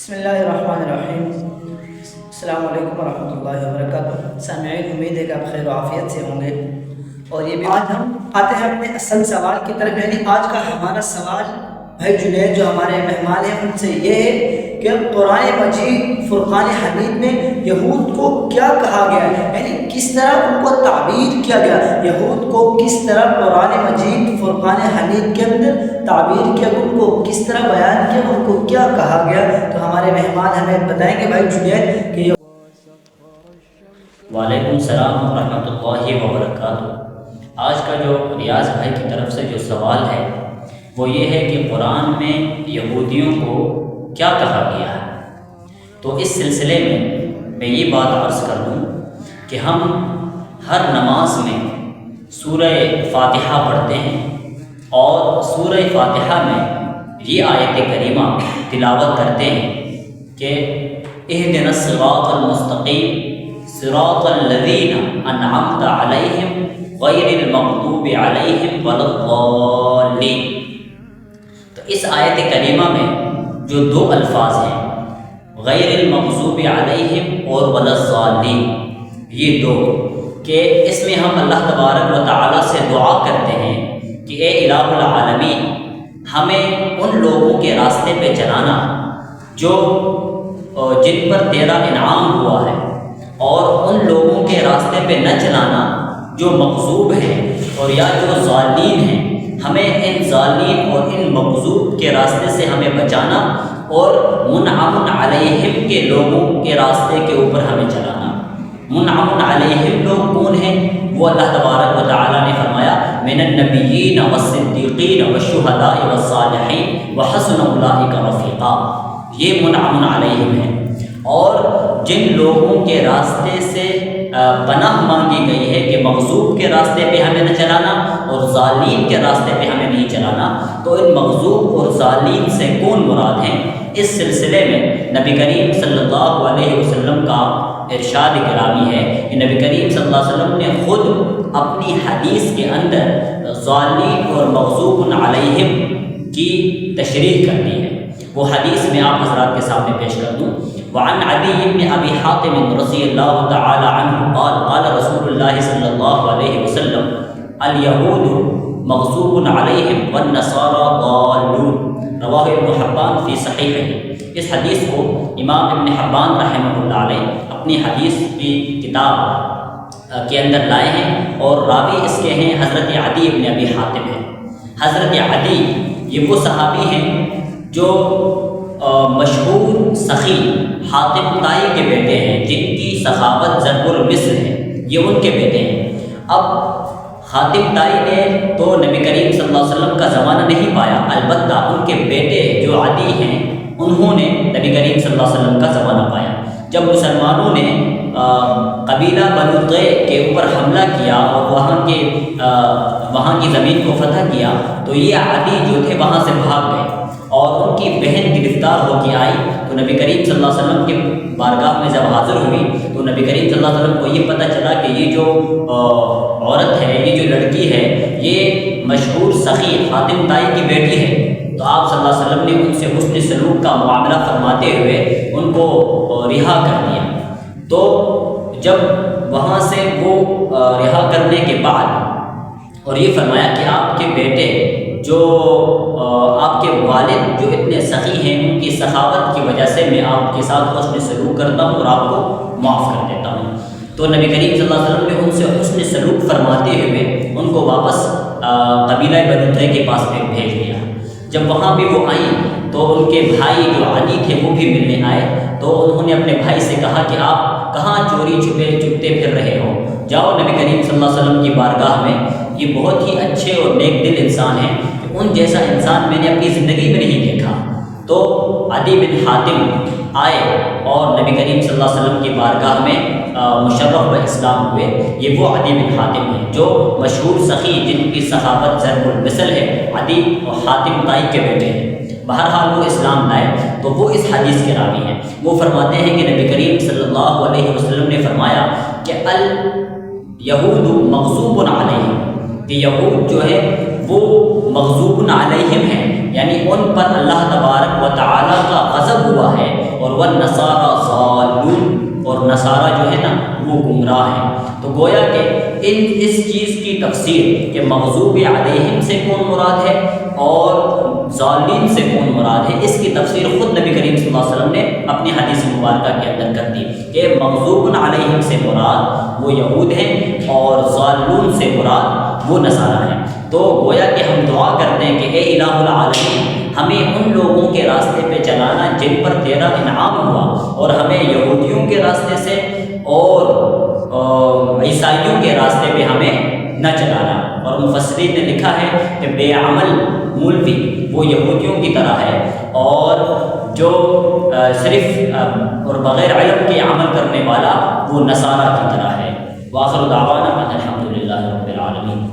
بسم اللہ الرحمن الرحیم۔ السلام علیکم ورحمۃ اللہ وبرکاتہ۔ سامعین، امید ہے کہ آپ خیر و عافیت سے ہوں گے، اور یہ بھی آج ہم آتے ہیں اپنے اصل سوال کی طرف۔ یعنی آج کا ہمارا سوال بھائی جنید جو ہمارے مہمان ہیں ان سے یہ ہے کہ قرآن مجید فرقان حمید میں یہود کو کیا کہا گیا ہے، یعنی کس طرح ان کو تعبیر کیا گیا، یہود کو کس طرح قرآن مجید فرقان حمید کے اندر تعبیر کیا، ان کو کس طرح بیان کیا، ان کو کیا کہا گیا۔ تو ہمارے مہمان ہمیں بتائیں گے بھائی جنید کہ وعلیکم السلام ورحمۃ اللہ وبرکاتہ۔ آج کا جو ریاض بھائی کی طرف سے جو سوال ہے وہ یہ ہے کہ قرآن میں یہودیوں کو کیا کہا گیا ہے۔ تو اس سلسلے میں یہ بات عرض کر دوں کہ ہم ہر نماز میں سورہ فاتحہ پڑھتے ہیں، اور سورہ فاتحہ میں یہ آیت کریمہ تلاوت کرتے ہیں کہ اہدنا الصراط المستقیم صراط الذین انعمت علیہم غیر المغضوب علیہم ولا الضالین۔ تو اس آیت کریمہ میں جو دو الفاظ ہیں، غیر المغضوب علیہم اور ولا الضالین، یہ دو، کہ اس میں ہم اللہ تبارک و تعالیٰ سے دعا کرتے ہیں کہ اے الہ العالمین، ہمیں ان لوگوں کے راستے پہ چلانا جو جن پر تیرا انعام ہوا ہے، اور ان لوگوں کے راستے پہ نہ چلانا جو مغضوب ہیں اور یا جو ضالین ہیں۔ ہمیں ان ضالین اور ان مغضوب کے راستے سے ہمیں بچانا، اور منعم علیہم کے لوگوں کے راستے کے اوپر ہمیں چلانا۔ منعم علیہم لوگ کون ہیں؟ وہ اللہ تبارک و تعالیٰ نے فرمایا من النبیین والصدیقین والشہداء والصالحین وحسن اولئک رفیقا، یہ منعم علیہم ہیں۔ اور جن لوگوں کے راستے سے پناہ مانگی گئی ہے کہ مغضوب کے راستے پہ ہمیں نہ چلانا اور ظالین کے راستے پہ ہمیں نہیں چلانا، تو ان مغضوب اور ظالین سے کون مراد ہیں؟ اس سلسلے میں نبی کریم صلی اللہ علیہ وسلم کا ارشاد گرامی ہے کہ نبی کریم صلی اللہ علیہ وسلم نے خود اپنی حدیث کے اندر ظالین اور مغضوب علیہم کی تشریح کر دی ہے۔ وہ حدیث میں آپ حضرات کے سامنے پیش کر دوں۔ وعن عدی بن ابی حاتم رضی اللہ تعالی عنہ قال قال رسول اللہ صلی اللہ علیہ وسلم الیہود مغضوب علیہم والنصارى ضالون، رواہ ابن حبان فی صحیحہ۔ اس حدیث کو امام ابن حبان رحمہ اللہ علیہ اپنی حدیث کی کتاب کے اندر لائے ہیں، اور راوی اس کے ہیں حضرت عدی بن ابی حاتم ہیں۔ حضرت عدی یہ وہ صحابی ہیں جو مشہور سخی حاتم طائی کے بیٹے ہیں، جن کی سخاوت ضرب المثل ہے، یہ ان کے بیٹے ہیں۔ اب حاتم طائی نے تو نبی کریم صلی اللہ علیہ وسلم کا زمانہ نہیں پایا، البتہ ان کے بیٹے جو عدی ہیں انہوں نے نبی کریم صلی اللہ علیہ وسلم کا زمانہ پایا۔ جب مسلمانوں نے قبیلہ بنو طے کے اوپر حملہ کیا اور وہاں کی زمین کو فتح کیا، تو یہ عدی جو تھے وہاں سے بھاگ گئے، اور ان کی بہن گرفتار ہو کے آئی۔ تو نبی کریم صلی اللہ علیہ وسلم کے بارگاہ میں جب حاضر ہوئی تو نبی کریم صلی اللہ علیہ وسلم کو یہ پتہ چلا کہ یہ جو عورت ہے، یہ جو لڑکی ہے، یہ مشہور سخی حاتم طائی کی بیٹی ہے۔ تو آپ صلی اللہ علیہ وسلم نے ان سے حسن سلوک کا معاملہ فرماتے ہوئے ان کو رہا کر دیا۔ تو جب وہاں سے وہ رہا کرنے کے بعد اور یہ فرمایا کہ آپ کے بیٹے جو آپ کے والد جو اتنے سخی ہیں، ان کی سخاوت کی وجہ سے میں آپ کے ساتھ حسن سلوک کرتا ہوں اور آپ کو معاف کر دیتا ہوں۔ تو نبی کریم صلی اللہ علیہ وسلم نے ان سے حسن سلوک فرماتے ہوئے ان کو واپس قبیلہ بنو طے کے پاس میں بھیج دیا۔ جب وہاں بھی وہ آئیں تو ان کے بھائی جو علی تھے وہ بھی ملنے آئے، تو انہوں نے اپنے بھائی سے کہا کہ آپ کہاں چوری چھپتے پھر رہے ہو، جاؤ نبی کریم صلی اللہ علیہ وسلم کی بارگاہ میں، یہ بہت ہی اچھے اور نیک دل انسان ہیں، ان جیسا انسان میں نے اپنی زندگی میں نہیں دیکھا۔ تو عدی بن حاتم آئے اور نبی کریم صلی اللہ علیہ وسلم کی بارگاہ میں مشرف و اسلام ہوئے۔ یہ وہ عدی بن حاتم ہیں جو مشہور سخی جن کی سخاوت ضرب المثل ہے، عدی اور حاتم طائی کے بیٹے ہیں۔ بہرحال وہ اسلام لائے، تو وہ اس حدیث کے راوی ہیں۔ وہ فرماتے ہیں کہ نبی کریم صلی اللہ علیہ وسلم نے فرمایا کہ الیہود مغضوب علیہم، کہ یہود جو ہے وہ مغضوب علیہم ہیں، یعنی ان پر اللہ تبارک و تعالیٰ کا غضب ہوا ہے، اور والنصارى ضالون، اور نصارہ جو ہے نا وہ گمراہ ہیں۔ تو گویا کہ اس چیز کی تفسیر کہ مغضوب علیہم سے کون مراد ہے اور ضالین سے کون مراد ہے، اس کی تفسیر خود نبی کریم صلی اللہ علیہ وسلم نے اپنی حدیث مبارکہ کے اندر کر دی کہ مغضوب علیہم سے مراد وہ یہود ہیں اور ضالون سے مراد وہ نصارہ ہیں۔ تو گویا کہ ہم دعا کرتے ہیں کہ اے الہ العالمین، ہمیں ان لوگوں کے راستے پہ چلانا جن پر تیرا انعام ہوا، اور ہمیں یہودیوں کے راستے سے اور عیسائیوں کے راستے پہ ہمیں نہ چلانا۔ اور مفسرین نے لکھا ہے کہ بے عمل مولوی وہ یہودیوں کی طرح ہے، اور جو صرف اور بغیر علم کے عمل کرنے والا وہ نصارہ کی طرح ہے۔ وآخر دعوانا ان الحمد للہ رب العالمین۔